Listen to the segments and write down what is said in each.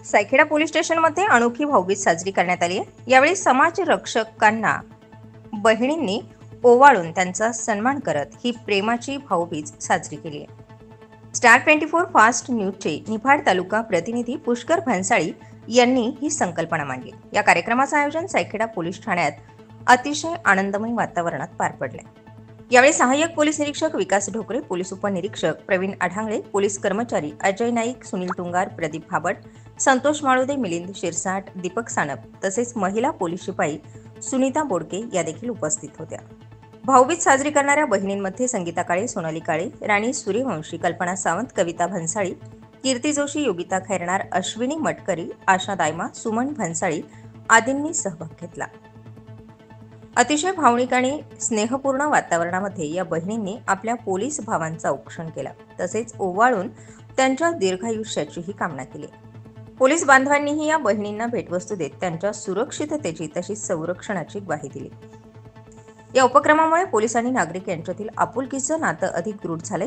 Saikheda police स्टेशनमध्ये अनोखी भाऊबीज साजरी करण्यात आली आहे। यावेळी समाज रक्षकांना बहिणींनी ओवाळून त्यांचा सन्मान करत ही प्रेमाची भाऊबीज साजरी केली आहे। स्टार 24 फास्ट न्यूजचे निफाड तालुका प्रतिनिधी पुष्कर भन्साळी यांनी ही संकल्पना मांडली। या कार्यक्रमाचे आयोजन सायखेडा पोलीस ठाण्यात अतिशय आनंदमय वातावरणात पार पडले। यावेळी सहाय्यक पोलीस निरीक्षक विकास ढोकरे, पोलीस उपनिरीक्षक प्रवीण आढांगळे, पोलीस कर्मचारी अजय नाईक, सुनील तुंगार, प्रदीप भाबड, संतोष माळुदे, मिलिंद शिरसाट, दीपक सानप तसेच महिला पोलीस शिपाई सुनीता बोडके या देखील उपस्थित होत्या। भाऊबीज साजरी करणाऱ्या बहिणींमध्ये संगीता काळे, सोनाली काळे, राणी सूर्यवंशी, कल्पना सावंत, कविता भन्साळी, कीर्ती जोशी, योगिता खैरनार, अश्विनी मटकरी, आशा दायमा, सुमन भन्साळी आदींनी सहभाग घेतला। अतिशय भावनिक आणि स्नेहपूर्ण वातावरणामध्ये या बहिणींनी आपल्या पोलीस भावांचा औक्षण केला, तसेच ओवाळून त्यांच्या दीर्घायुष्याचीही कामना केली। पोलीस बांधवांनीही या बहिणींना भेटवस्तू देत त्यांच्या सुरक्षिततेची तशीच संरक्षणाची ग्वाही दिली। या उपक्रमामुळे पोलीस आणि नागरिक यांच्यातील आपुलकीचं नातं अधिक दृढ झाले।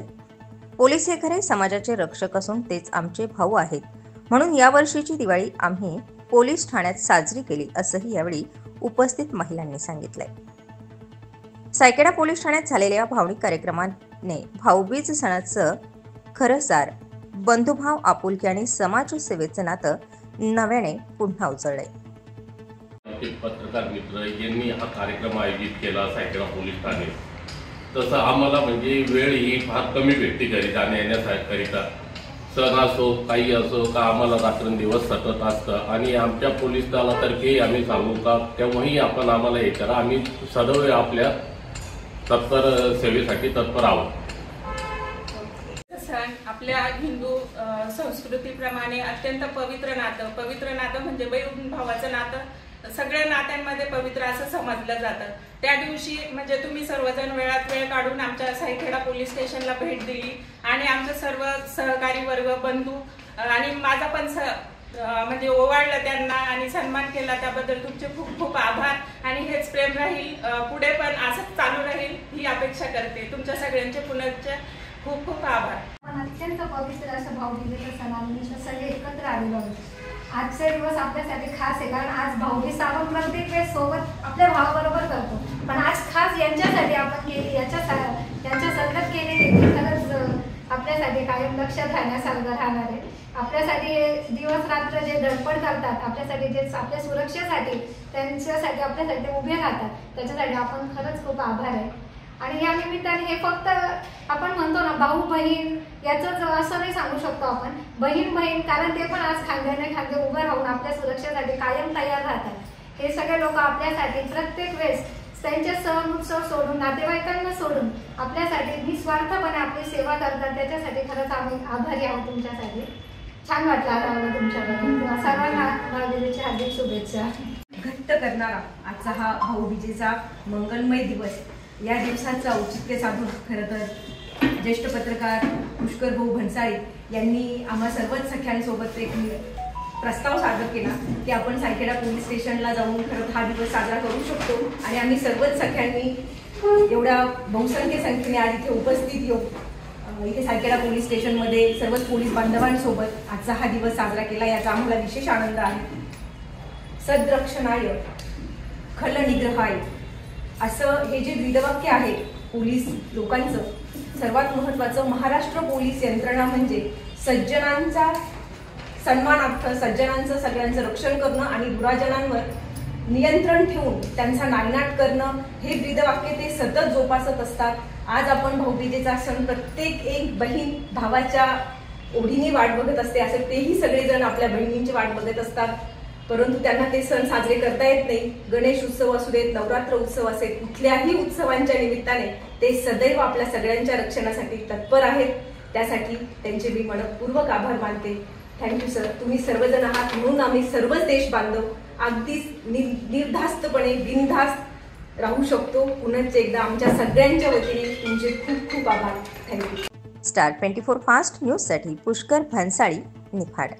पोलीस हे खरे समाजाचे रक्षक असून तेच आमचे भाऊ आहेत, म्हणून यावर्षीची दिवाळी आम्ही पोलीस ठाण्यात साजरी केली असंही यावेळी उपस्थित महिलांनी सांगितलंय। सायखेडा पोलीस ठाण्यात झालेल्या भावनिक कार्यक्रमाने भाऊबीज सणाचं खरं सार बंधुभाव, आपुलकी आणि समाजसेवेचं नातं नव्याने पुन्हा उजळलंय। पत्रकार मित्र यांनी हा कार्यक्रम आयोजित केला सायखेडा पोलीस ठाणे। तसं आम्हाला म्हणजे वेळ ही फार कमी भेटते घरी जाण्या येण्याकरिता। सण असो काही असो का आम्हाला रात्रंदिवस सतत असतं आणि आमच्या पोलीस दलातर्फे आम्ही सांगू का तेव्हाही आपण आम्हाला हे करा, आम्ही सदैव आपल्या तत्पर सेवेसाठी तत्पर आहोत। सण आपल्या हिंदू संस्कृतीप्रमाणे अत्यंत पवित्र नातं म्हणजे बहीण भावाचं नातं सगळ्या नात्यांमध्ये पवित्र असं समजलं जातं। त्या दिवशी म्हणजे तुम्ही सर्वजण वेळात वेळ काढून आमच्या सायखेडा पोलीस स्टेशनला भेट दिली आणि आमचे सर्व सहकारी वर्ग, बंधू आणि माझा पण म्हणजे ओवाळलं त्यांना आणि सन्मान केला, त्याबद्दल तुमचे खूप खूप आभार। आणि हेच प्रेम राहील, पुढे पण असंच चालू राहील ही अपेक्षा करते। तुमच्या सगळ्यांचे पुनश्च खूप खूप आभार। अत्यंत पवित्र असं भाऊबीजेचं सणानिमित्त सगळे एकत्र आलेलो आहोत। आजचा दिवस आपल्यासाठी खास आहे, कारण आज भाऊबीज आपण प्रत्येक वेळेस सोबत आपल्या भावाबरोबर करतो, पण आज खास यांच्यासाठी आपण केली, यांच्या संगत केलेली ती खरंच आपल्यासाठी कायम लक्षात राहण्यासारखं राहणार आहे। आपल्यासाठी दिवस रात्र जे धडपड करतात, आपल्यासाठी जे आपल्या सुरक्षेसाठी त्यांच्यासाठी आपल्यासाठी उभे राहतात, त्याच्यासाठी आपण खरंच खूप आभार आहे। आणि या निमित्ताने हे फक्त आपण म्हणतो ना भाऊ बहीण याच असं नाही सांगू शकतो आपण, बहीण बहीण, कारण ते पण आज खांद्याने खांदे उभे राहून आपल्या सुरक्षेसाठी कायम तयार राहतात। हे सगळे लोक आपल्यासाठी प्रत्येक वेळेस त्यांचे सण उत्सव सोडून, नातेवाईकांना सोडून आपल्यासाठी निस्वार्थपणे आपली सेवा करतात, त्याच्यासाठी खरंच आम्ही आभारी आहोत तुमच्यासाठी। छान वाटलं आम्हाला तुमच्याकडून। सर्वांना भाऊबीजेच्या हार्दिक शुभेच्छा। घट्ट करणारा आजचा हा भाऊबीजेचा मंगलमय दिवस, या दिवसाचं औचित्य साधून खरं तर ज्येष्ठ पत्रकार पुष्कर भाऊ भन्साळी यांनी आम्हा सर्वच सख्यांसोबत एक प्रस्ताव सादर केला की आपण सायखेडा पोलीस स्टेशनला जाऊन खरं हा दिवस साजरा करू शकतो। आणि आम्ही सर्वच सख्यांनी एवढ्या बहुसंख्य संख्येने आज इथे उपस्थित येऊ इथे सायखेडा पोलीस स्टेशनमध्ये सर्वच पोलीस बांधवांसोबत आजचा हा दिवस साजरा केला, याचा आम्हाला विशेष आनंद आहे। सद्रक्षणाय खल निग्रहाय असं हे जे ब्रीदवाक्य आहे पोलीस लोकांचं, सर्वात महत्त्वाचं महाराष्ट्र पोलीस यंत्रणा म्हणजे सज्जनांचा सन्मानार्थ, सज्जनांचं सगळ्यांचं रक्षण करणं आणि दुराजनांवर नियंत्रण ठेवून त्यांचा नायनाट करणं, हे ब्रीदवाक्य ते सतत जोपासत असतात। आज आपण भाऊबीजेचा सण प्रत्येक एक बहीण भावाच्या ओढीने वाट बघत असते, असे तेही सगळेजण आपल्या बहिणींची वाट बघत असतात, परंतु त्यांना ते सण साजरे करता येत नाही। गणेश उत्सव असू देत, नवरात्र उत्सव असेल, कुठल्याही उत्सवांच्या निमित्ताने ते सदैव आपल्या सगळ्यांच्या रक्षणासाठी तत्पर आहेत, त्यासाठी त्यांचे मी मनपूर्वक आभार मानते। थँक्यू सर, तुम्ही सर्वजण आहात म्हणून आम्ही सर्वच देश बांधव अगदीच निर्धास्तपणे बिनधास्त राहू शकतो। पुनश्च एकदा आमच्या सगळ्यांच्या वतीने तुमचे खूप खूप आभार। थँक्यू। स्टार 24 फास्ट न्यूज साठी पुष्कर भन्साळी, निफाड।